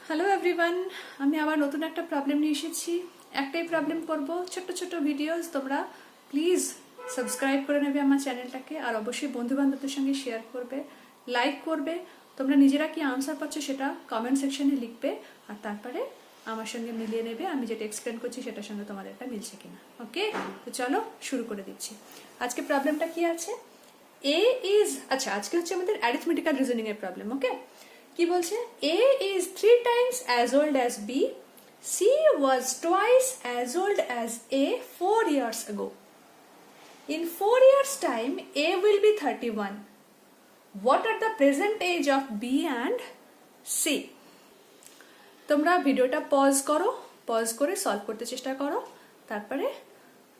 Hello everyone, আমি আবার নতুন একটা প্রবলেম নিয়ে এসেছি। একটাই প্রবলেম করব, ছোট্ট ছোট্ট ভিডিওস। তোমরা প্লিজ সাবস্ক্রাইব করে নেবে আমার চ্যানেলটাকে, আর অবশ্যই বন্ধু বান্ধবদের সঙ্গে শেয়ার করবে, লাইক করবে। তোমরা নিজেরা কি আনসার পাচ্ছ সেটা কমেন্ট সেকশনে লিখবে, আর তারপরে আমার সঙ্গে মিলিয়ে নেবে আমি যেটা এক্সপ্লেন করছি সেটার সঙ্গে তোমাদের একটা মিলছে কিনা। ওকে, তো চলো শুরু করে দিচ্ছি। আজকে প্রবলেমটা কি আছে? এ ইজ, আচ্ছা আজকে হচ্ছে আমাদের অ্যারিথমেটিক্যাল রিজনিং এর প্রবলেম। ওকে, কি বলছে? A is 3 times as old as B. C was twice as old as A 4 years ago. In 4 years time, A will be 31. What are the present age of B and C? তোমরা ভিডিওটা pause করো, pause করে solve করতে চেষ্টা করো, তারপরে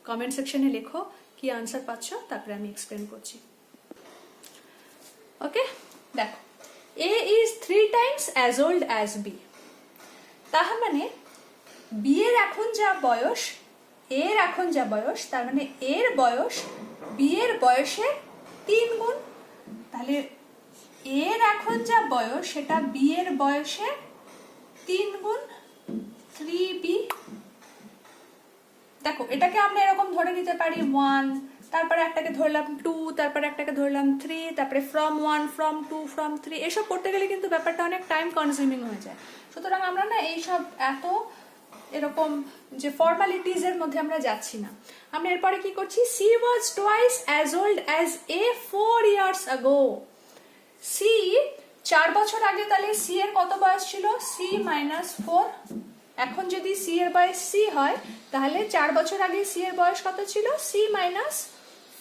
comment সেকশনে লেখো কি আনসার পাচ্ছ, তারপরে আমি এক্সপ্লেন করছি। ওকে, দেখো, A is 3 times as old as B. তার মানে B এর এখন যা বয়স, A এর এখন যা বয়স, তার মানে A এর বয়স B এর বয়সের 3 গুণ। তাহলে A এর এখন যা বয়স সেটা B এর বয়সের 3 গুণ, 3B। দেখো, এটাকে আমরা এরকম ধরে নিতে পারি 1, তারপরে একটাকে ধরলাম 2, তারপরে একটাকে ধরলাম 3, তারপরে ফ্রম 1, ফ্রম 2, ফ্রম 3। এসব করতে গেলে কিন্তু ব্যাপারটা অনেক টাইম কনজিউমিং হয়ে যায়। সুতরাং আমরা না এইসব এত এরকম যে ফর্মালিটিজ এর মধ্যে আমরা যাচ্ছি না। আমরা এরপরে কি করছি? She was twice as old as a 4 years ago. She 4 বছর আগে, তাহলে সি এর কত বয়স ছিল? She minus 4। এখন যদি সি এর বয়স সি হয়, তাহলে 4 বছর আগে সি এর বয়স কত ছিল? She minus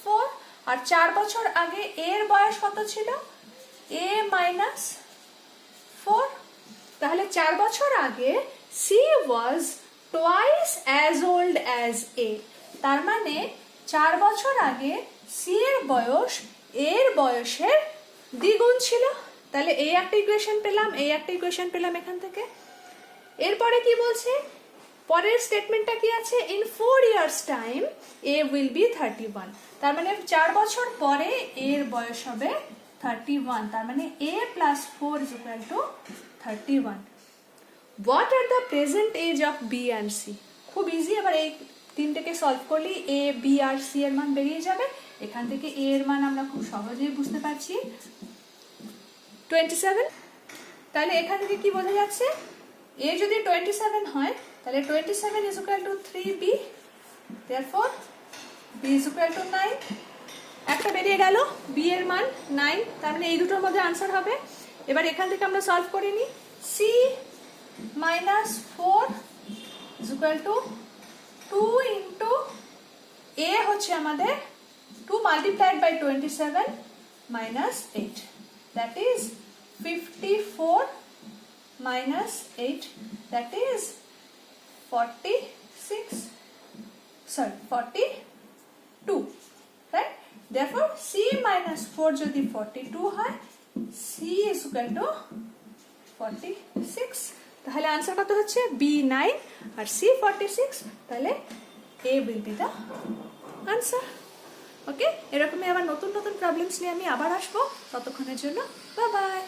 4। আর 4 বছর আগে এর বয়স কত ছিল? এ মাইনাস 4। তাহলে 4 বছর আগে C was twice as old as এ। তার মানে 4 বছর আগে সি এর বয়স এর বয়সের দ্বিগুণ ছিল। তাহলে এই একটা ইকুয়েশন পেলাম, এই একটা ইকুয়েশন পেলাম এখান থেকে। এরপরে কি বলছে? পরের স্টেটমেন্টটা কি আছে? In 4 years time A will be 31। তার মানে 4 বছর পরে এর বয়স হবে 31। তার মানে A plus 4 is equal to 31। What are the present age of B and C? খুব ইজি। এবার এই তিনটাকে সলভ করলেই এ, বি আর সি এর মান বেরিয়ে যাবে। এখান থেকে এ এর মান আমরা খুব সহজেই বুঝতে পারছি, 27। তাহলে এখান থেকে কি বোঝা যাচ্ছে? এ যদি 27 হয়, তাহলে 27 is equal to 3b, therefore b is equal to 9। একটা বেরিয়ে গেল, b এর মান 9। তার মানে এই দুটোর মধ্যে আনসার হবে। এবার এখান থেকে আমরা সলভ করে নিই। c minus 4 is equal to 2 into a হচ্ছে আমাদের 2 multiplied by 27 minus 8, that is 54 minus 8, that is 42, right? Therefore c minus 4 যদি 42 হয়, c is equal to 46। তাহলে আনসার কত হচ্ছে? b 9 আর c 46। তাহলে a will be the answer। ওকে, এরকমই আবার নতুন নতুন প্রবলেমস নিয়ে আমি আবার আসবো। ততক্ষণের জন্য বাই বাই।